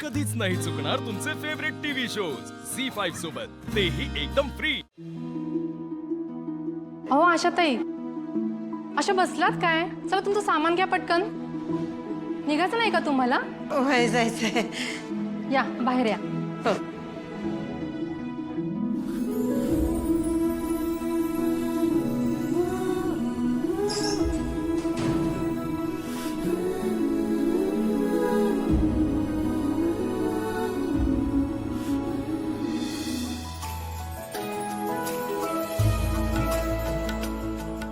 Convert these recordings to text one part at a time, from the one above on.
कधीच नाही चुकणार तुमचे फेवरेट टीव्ही शोज झी5 सोबत, तेही एकदम फ्री। अहो आशाताई, अशा बसलात काय? चला तुमचं सामान घ्या पटकन। निघायचं नाही का तुम्हाला? होय जायचंय। या बाहेर या। हो।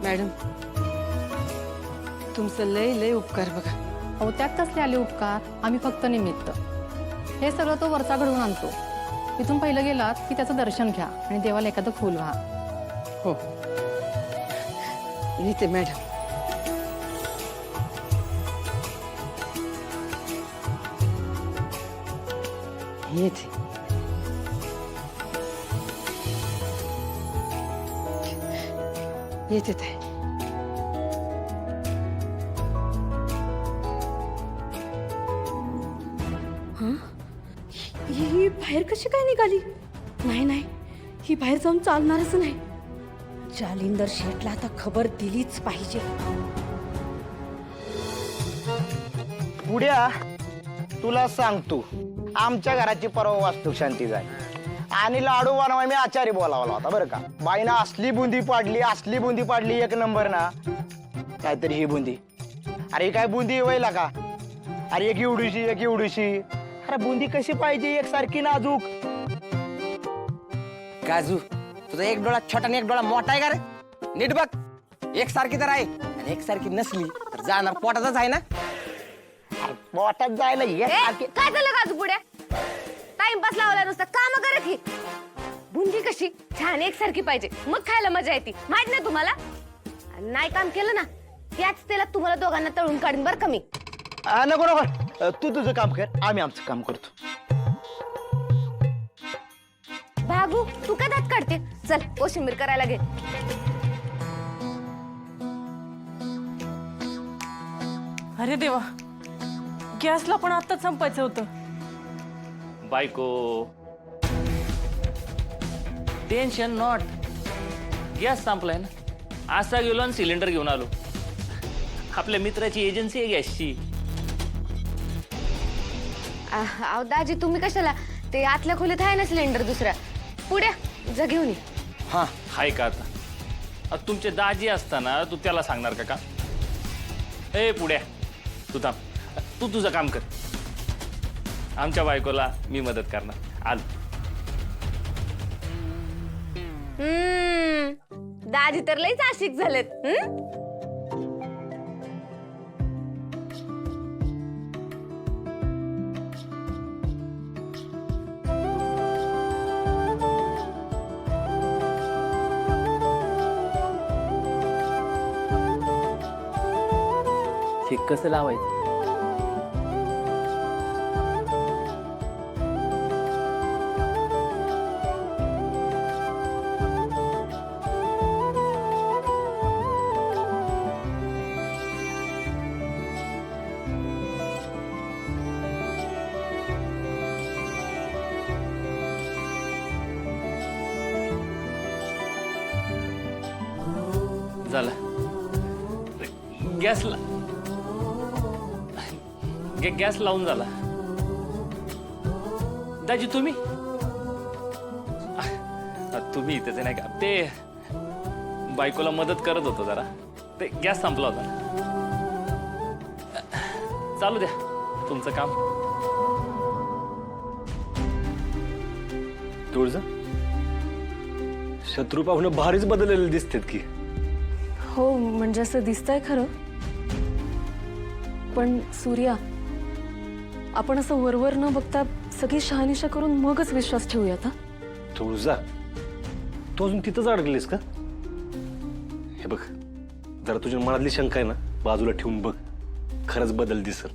मॅडम, तुमचं लय लय उपकार बघा। अहो त्यात कसले आले उपकार? आम्ही फक्त निमित्त। हे सगळं तो वरचा घडवून आणतो। इथून पहिलं गेलात की त्याचं दर्शन घ्या आणि देवाला एखादं फूल व्हा। हो येते मॅडम। येते। येते ते। ही बाहेर कशी काय निघाली? नाही नाही, ही बाहेर जाऊन चालणारच नाही। जालिंदर शेठला आता खबर दिलीच पाहिजे। पुढ्या तुला सांगतो, आमच्या घराची परवा वास्तू शांती झाली आणि लाडू बनवाय मी आचारी बोलावला होता बरं का। बाईनं असली बुंदी पाडली एक नंबर ना। काहीतरी ही बुंदी, अरे काय बुंदी वयला का? अरे एक एवढीशी। अरे बुंदी कशी पाहिजे? एकसारखी नाजूक। काजू, तुझा एक डोळा छोटा आणि एक डोळा मोठा आहे का रे? नीट बघ, एकसारखी तर आहे आणि एकसारखी नसली तर जाणार पोटातच आहे ना। पोटात जायला एकसारखी। काय झालं काजू पुढे? टाइमपास लावला नुसता, काम करत ही। बुंदी कशी छान एकसारखी पाहिजे, मग खायला मजा येते। माहित नाही तुम्हाला? नाही काम केलं ना त्याच त्याला तुम्हाला दोघांना तळून काढून बरं कमी। नको तू तुझं काम कर, आम्ही आमचं काम करतो। भागू, तू काय दात काढते? चल कोशिंबीर करायला घे। अरे देवा, गॅसला पण आत्ताच संपायचं होतं। बायको, टेन्शन नॉट, गॅस संपलाय ना। असा गेलो आणि सिलेंडर घेऊन आलो। आपल्या मित्राची एजन्सी आहे गॅसची। अहो दाजी, तुम्ही कशाला? ते आतल्या खोलीत आहे ना सिलेंडर दुसरा, पुढे जा घेऊन ये। हा हाय का आता तुमचे दाजी असताना तू त्याला सांगणार का? ए पुढ्या, तू थांब, तू तुझं काम कर। आमच्या बायकोला मी मदत करणार। आलो। दाजी तर लईच आशिक झालेत। हे कसं लावायचं? झालं, गॅस लावून झाला। दाजी तुम्ही इथेच नाही का? ते बायकोला मदत करत होतो जरा, ते गॅस संपला होता। चालू द्या तुमचं काम। तुळजा, शत्रू पाहुणं भारीच बदललेले दिसतात की। हो म्हणजे असं दिसतंय खरं, पण सूर्या, आपण असं वरवर न बघता सगळी शहानिशा करून मगच विश्वास ठेवूयात हा? तुळजा, तू अजून तिथंच अडकलीस का? हे बघ, जरा तुझ्या मनातली शंका आहे ना बाजूला ठेवून बघ, खरंच बदल दिसल।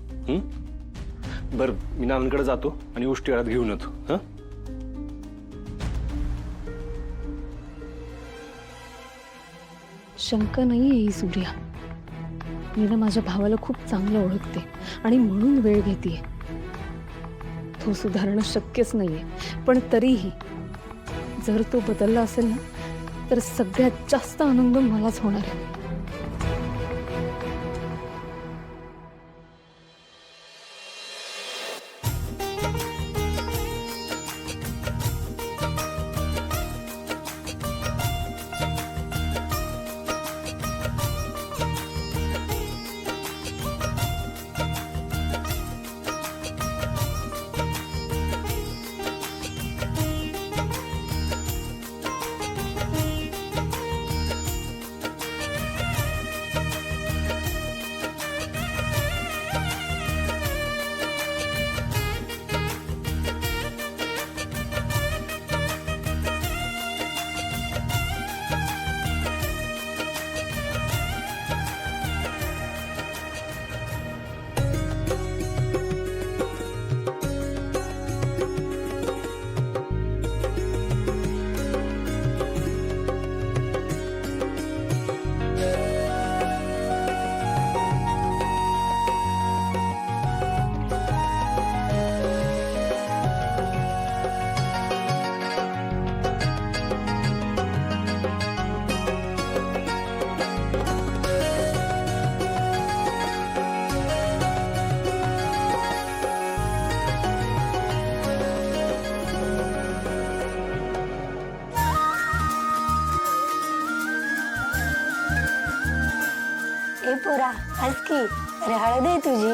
बरं, मी नानांकडे जातो आणि उष्टी हळद घेऊन येतो। हा, शंका नाहीये ही सूर्या, मी ना माझ्या भावाला खूप चांगलं ओळखते आणि म्हणून वेळ घेते। तो सुधारणं शक्यच नाहीये, पण तरीही जर तो बदलला असेल ना तर सगळ्यात जास्त आनंद मलाच होणार आहे. ए पोरा आज की अरे हळद आहे तुझी.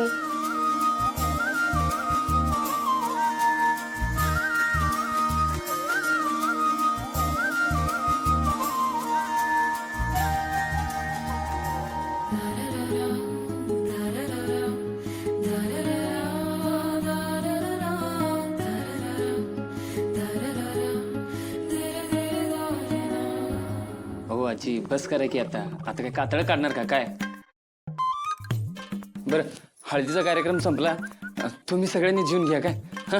हो आजी बस करा की आता काय कातळ काढणार का काय. बरं हळदीचा कार्यक्रम संपला, तुम्ही सगळ्यांनी जेवून घ्या काय. हा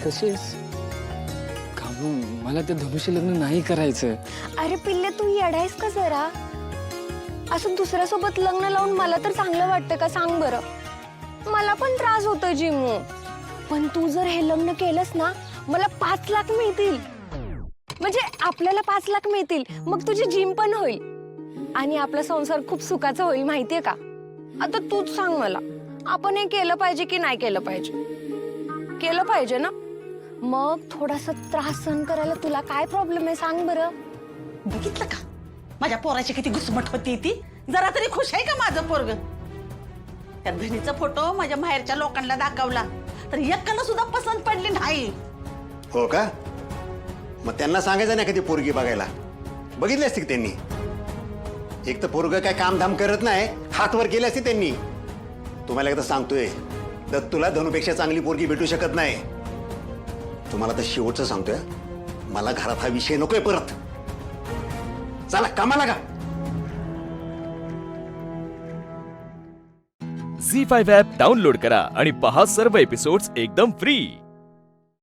कशीस कामू, मला ते धनुष्य लग्न नाही करायचं. अरे पिल्ले तू येडायस का जरा. असं दुसऱ्यासोबत लग्न लावून मला तर चांगलं वाटतं का सांग बरं. मला पण त्रास होतोय जिमू, पण तू जर हे लग्न केलंस ना मला 5 लाख मिळतील. म्हणजे आपल्याला 5 लाख मिळतील, मग तुझी जिम पण होईल आणि आपला संसार खूप सुखाचा होईल माहितीये का. आता तूच सांग मला, आपण हे केलं पाहिजे की नाही केलं पाहिजे. केलं पाहिजे ना. मग थोडासा त्रास सहन करायला तुला काय प्रॉब्लेम आहे सांग बरं. बघितलं का माझ्या पोराची किती घुसमट होती ती. जरा तरी खुश आहे का माझं पोरग. त्या धनीचा फोटो माझ्या माहेरच्या लोकांना दाखवला तर एकाला सुद्धा पसंत पडली नाही. हो का? मग त्यांना सांगायचं नाही कधी पोरगी बघायला. बघितली असती त्यांनी. एक तर पोरग काय कामधाम करत नाही, हात वर केले असते त्यांनी. तुम्हाला एकदा सांगतोय, दत्तूला धनुपेक्षा चांगली पोरगी भेटू शकत नाही. तुम्हाला तर शेवटचं सांगतोय, मला घरात हा विषय नकोय परत. चला कामाला का. झी 5 ॲप डाउनलोड करा आणि पहा सर्व एपिसोड्स एकदम फ्री.